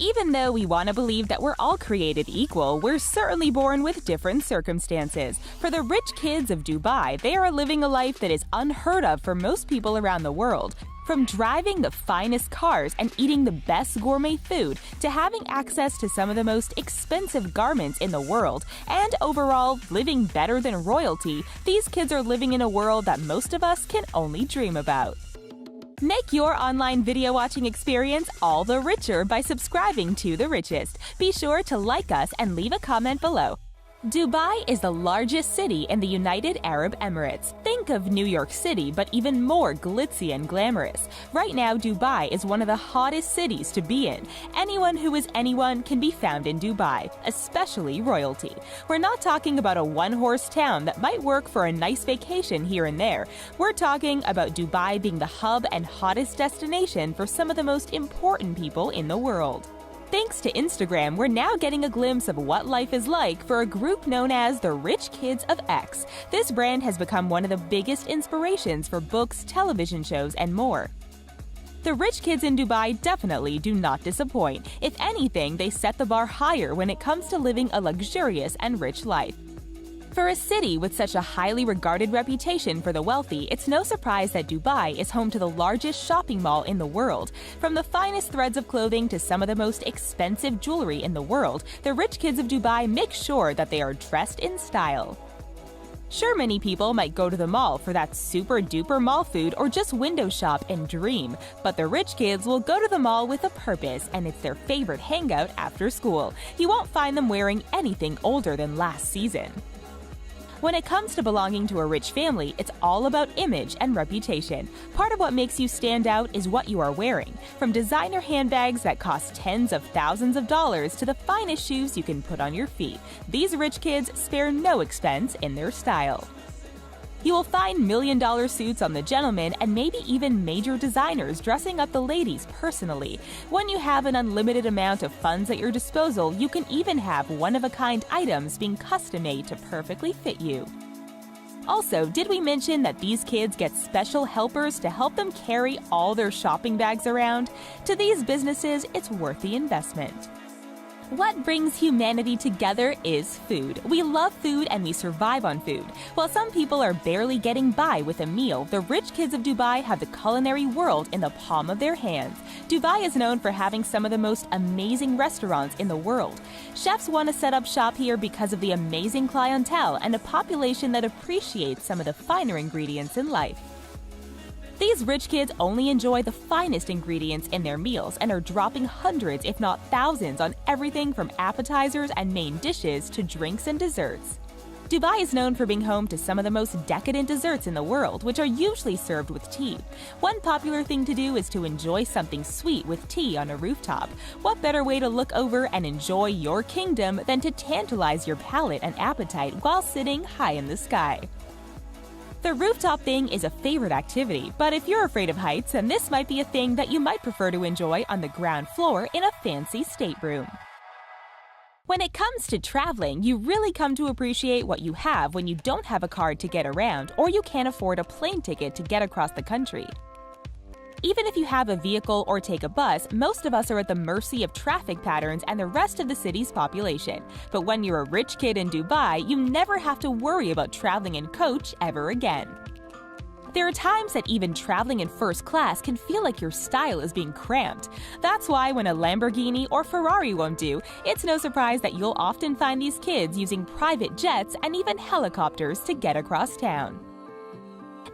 Even though we want to believe that we're all created equal, we're certainly born with different circumstances. For the rich kids of Dubai, they are living a life that is unheard of for most people around the world. From driving the finest cars and eating the best gourmet food to having access to some of the most expensive garments in the world, and overall living better than royalty, these kids are living in a world that most of us can only dream about. Make your online video watching experience all the richer by subscribing to The Richest. Be sure to like us and leave a comment below. Dubai is the largest city in the United Arab Emirates. Think of New York City, but even more glitzy and glamorous. Right now, Dubai is one of the hottest cities to be in. Anyone who is anyone can be found in Dubai, especially royalty. We're not talking about a one-horse town that might work for a nice vacation here and there. We're talking about Dubai being the hub and hottest destination for some of the most important people in the world. Thanks to Instagram, we're now getting a glimpse of what life is like for a group known as the Rich Kids of X. This brand has become one of the biggest inspirations for books, television shows, and more. The rich kids in Dubai definitely do not disappoint. If anything, they set the bar higher when it comes to living a luxurious and rich life. For a city with such a highly regarded reputation for the wealthy, it's no surprise that Dubai is home to the largest shopping mall in the world. From the finest threads of clothing to some of the most expensive jewelry in the world, the rich kids of Dubai make sure that they are dressed in style. Sure, many people might go to the mall for that super-duper mall food or just window shop and dream, but the rich kids will go to the mall with a purpose, and it's their favorite hangout after school. You won't find them wearing anything older than last season. When it comes to belonging to a rich family, it's all about image and reputation. Part of what makes you stand out is what you are wearing. From designer handbags that cost tens of thousands of dollars to the finest shoes you can put on your feet, these rich kids spare no expense in their style. You will find million-dollar suits on the gentlemen and maybe even major designers dressing up the ladies personally. When you have an unlimited amount of funds at your disposal, you can even have one-of-a-kind items being custom-made to perfectly fit you. Also, did we mention that these kids get special helpers to help them carry all their shopping bags around? To these businesses, it's worth the investment. What brings humanity together is food. We love food and we survive on food. While some people are barely getting by with a meal, the rich kids of Dubai have the culinary world in the palm of their hands. Dubai is known for having some of the most amazing restaurants in the world. Chefs want to set up shop here because of the amazing clientele and a population that appreciates some of the finer ingredients in life. These rich kids only enjoy the finest ingredients in their meals and are dropping hundreds if not thousands on everything from appetizers and main dishes to drinks and desserts. Dubai is known for being home to some of the most decadent desserts in the world, which are usually served with tea. One popular thing to do is to enjoy something sweet with tea on a rooftop. What better way to look over and enjoy your kingdom than to tantalize your palate and appetite while sitting high in the sky? The rooftop thing is a favorite activity, but if you're afraid of heights, then this might be a thing that you might prefer to enjoy on the ground floor in a fancy stateroom. When it comes to traveling, you really come to appreciate what you have when you don't have a card to get around or you can't afford a plane ticket to get across the country. Even if you have a vehicle or take a bus, most of us are at the mercy of traffic patterns and the rest of the city's population. But when you're a rich kid in Dubai, you never have to worry about traveling in coach ever again. There are times that even traveling in first class can feel like your style is being cramped. That's why when a Lamborghini or Ferrari won't do, it's no surprise that you'll often find these kids using private jets and even helicopters to get across town.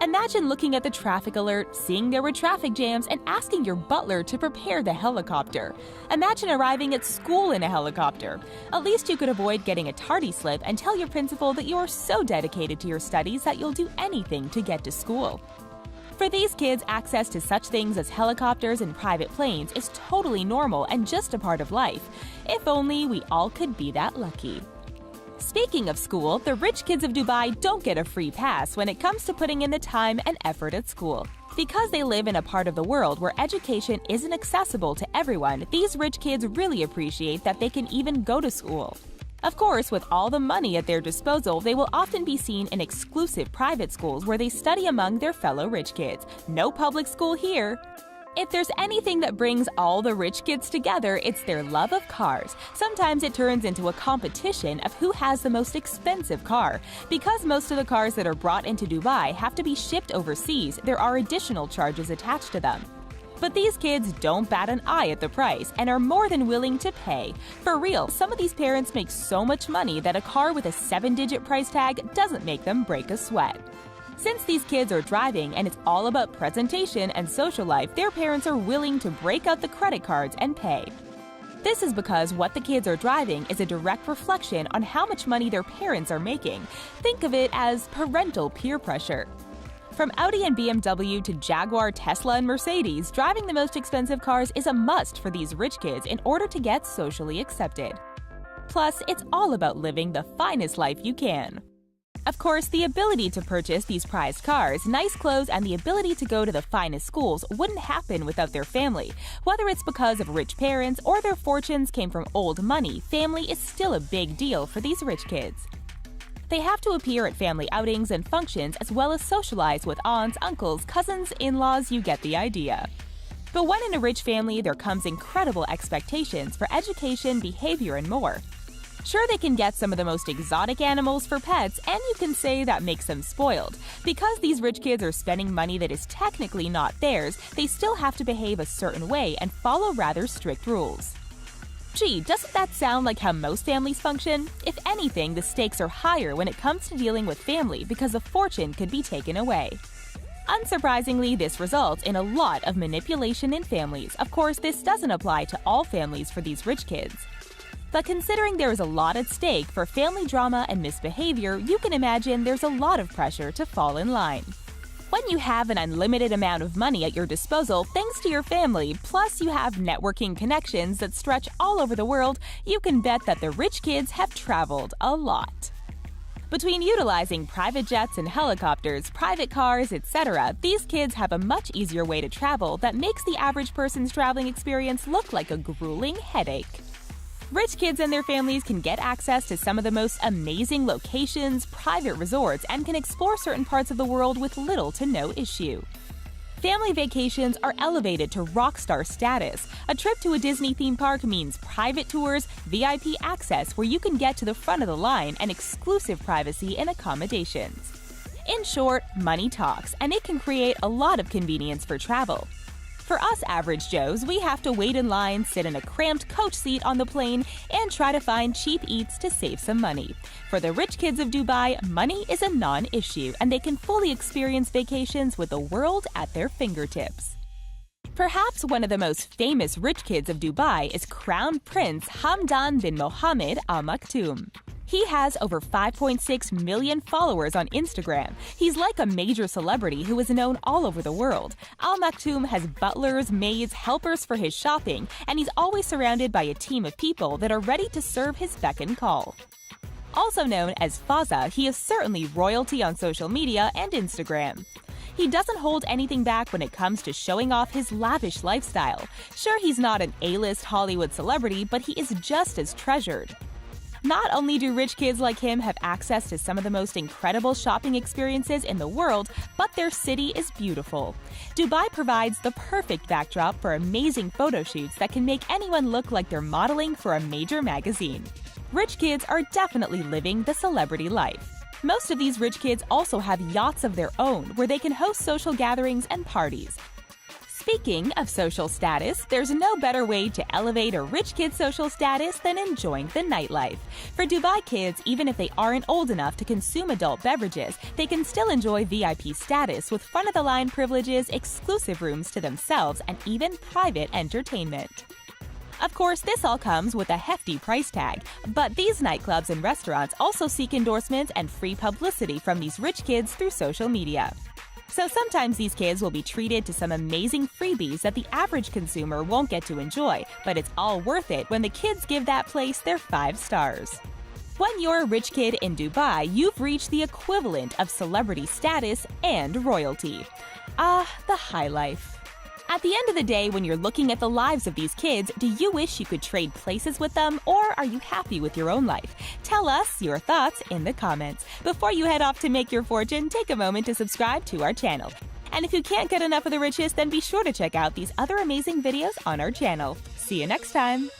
Imagine looking at the traffic alert, seeing there were traffic jams, and asking your butler to prepare the helicopter. Imagine arriving at school in a helicopter. At least you could avoid getting a tardy slip and tell your principal that you are so dedicated to your studies that you'll do anything to get to school. For these kids, access to such things as helicopters and private planes is totally normal and just a part of life. If only we all could be that lucky. Speaking of school, the rich kids of Dubai don't get a free pass when it comes to putting in the time and effort at school. Because they live in a part of the world where education isn't accessible to everyone, these rich kids really appreciate that they can even go to school. Of course, with all the money at their disposal, they will often be seen in exclusive private schools where they study among their fellow rich kids. No public school here. If there's anything that brings all the rich kids together, it's their love of cars. Sometimes it turns into a competition of who has the most expensive car. Because most of the cars that are brought into Dubai have to be shipped overseas, there are additional charges attached to them. But these kids don't bat an eye at the price and are more than willing to pay. For real, some of these parents make so much money that a car with a 7-digit price tag doesn't make them break a sweat. Since these kids are driving and it's all about presentation and social life, their parents are willing to break out the credit cards and pay. This is because what the kids are driving is a direct reflection on how much money their parents are making. Think of it as parental peer pressure. From Audi and BMW to Jaguar, Tesla, and Mercedes, driving the most expensive cars is a must for these rich kids in order to get socially accepted. Plus, it's all about living the finest life you can. Of course, the ability to purchase these prized cars, nice clothes, and the ability to go to the finest schools wouldn't happen without their family. Whether it's because of rich parents or their fortunes came from old money, family is still a big deal for these rich kids. They have to appear at family outings and functions as well as socialize with aunts, uncles, cousins, in-laws, you get the idea. But when in a rich family, there comes incredible expectations for education, behavior, and more. Sure, they can get some of the most exotic animals for pets, and you can say that makes them spoiled. Because these rich kids are spending money that is technically not theirs, they still have to behave a certain way and follow rather strict rules. Gee, doesn't that sound like how most families function? If anything, the stakes are higher when it comes to dealing with family because a fortune could be taken away. Unsurprisingly, this results in a lot of manipulation in families. Of course, this doesn't apply to all families for these rich kids. But considering there is a lot at stake for family drama and misbehavior, you can imagine there's a lot of pressure to fall in line. When you have an unlimited amount of money at your disposal thanks to your family, plus you have networking connections that stretch all over the world, you can bet that the rich kids have traveled a lot. Between utilizing private jets and helicopters, private cars, etc., these kids have a much easier way to travel that makes the average person's traveling experience look like a grueling headache. Rich kids and their families can get access to some of the most amazing locations, private resorts, and can explore certain parts of the world with little to no issue. Family vacations are elevated to rock star status. A trip to a Disney theme park means private tours, VIP access where you can get to the front of the line, and exclusive privacy and accommodations. In short, money talks, and it can create a lot of convenience for travel. For us average Joes, we have to wait in line, sit in a cramped coach seat on the plane, and try to find cheap eats to save some money. For the rich kids of Dubai, money is a non-issue, and they can fully experience vacations with the world at their fingertips. Perhaps one of the most famous rich kids of Dubai is Crown Prince Hamdan bin Mohammed Al Maktoum. He has over 5.6 million followers on Instagram. He's like a major celebrity who is known all over the world. Al Maktoum has butlers, maids, helpers for his shopping, and he's always surrounded by a team of people that are ready to serve his beck and call. Also known as Fazza, he is certainly royalty on social media and Instagram. He doesn't hold anything back when it comes to showing off his lavish lifestyle. Sure, he's not an A-list Hollywood celebrity, but he is just as treasured. Not only do rich kids like him have access to some of the most incredible shopping experiences in the world, but their city is beautiful. Dubai provides the perfect backdrop for amazing photo shoots that can make anyone look like they're modeling for a major magazine. Rich kids are definitely living the celebrity life. Most of these rich kids also have yachts of their own where they can host social gatherings and parties. Speaking of social status, there's no better way to elevate a rich kid's social status than enjoying the nightlife. For Dubai kids, even if they aren't old enough to consume adult beverages, they can still enjoy VIP status with front-of-the-line privileges, exclusive rooms to themselves, and even private entertainment. Of course, this all comes with a hefty price tag, but these nightclubs and restaurants also seek endorsements and free publicity from these rich kids through social media. So sometimes these kids will be treated to some amazing freebies that the average consumer won't get to enjoy, but it's all worth it when the kids give that place their 5 stars. When you're a rich kid in Dubai, you've reached the equivalent of celebrity status and royalty. Ah, the high life. At the end of the day, when you're looking at the lives of these kids, do you wish you could trade places with them, or are you happy with your own life? Tell us your thoughts in the comments. Before you head off to make your fortune, take a moment to subscribe to our channel. And if you can't get enough of the riches, then be sure to check out these other amazing videos on our channel. See you next time!